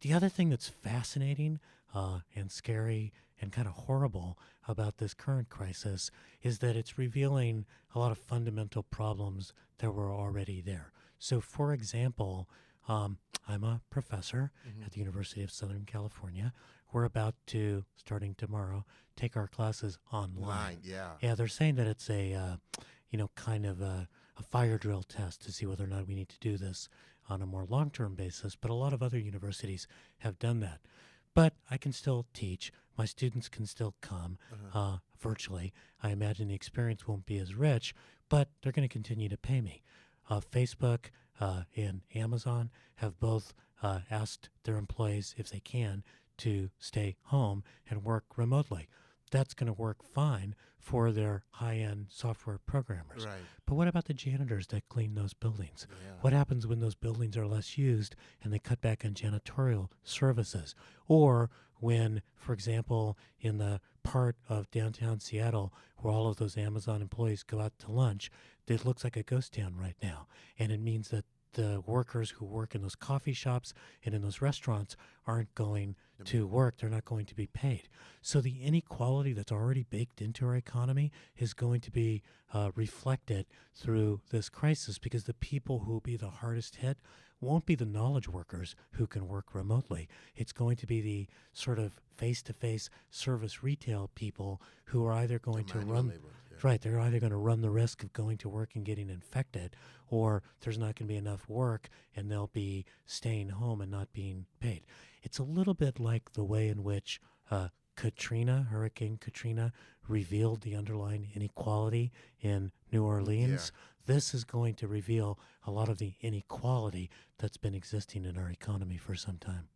The other thing that's fascinating and scary and kind of horrible about this current crisis is that it's revealing a lot of fundamental problems that were already there. So, for example, I'm a professor at the University of Southern California. We're about to, starting tomorrow, take our classes online. Yeah, they're saying that it's a, kind of a fire drill test to see whether or not we need to do this on a more long-term basis. But a lot of other universities have done that. But I can still teach. My students can still come virtually. I imagine the experience won't be as rich, but they're going to continue to pay me. Facebook and Amazon have both asked their employees, if they can, to stay home and work remotely. That's going to work fine for their high-end software programmers. Right. But what about the janitors that clean those buildings? Yeah. What happens when those buildings are less used and they cut back on janitorial services? Or when, for example, in the part of downtown Seattle where all of those Amazon employees go out to lunch, it looks like a ghost town right now. And it means that the workers who work in those coffee shops and in those restaurants aren't going to work. They're not going to be paid. So the inequality that's already baked into our economy is going to be reflected through this crisis, because the people who will be the hardest hit won't be the knowledge workers who can work remotely. It's going to be the sort of face-to-face service retail people who are either going to run... Right, they're either going to run the risk of going to work and getting infected, or there's not going to be enough work and they'll be staying home and not being paid. It's a little bit like the way in which Hurricane Katrina, revealed the underlying inequality in New Orleans. This is going to reveal a lot of the inequality that's been existing in our economy for some time.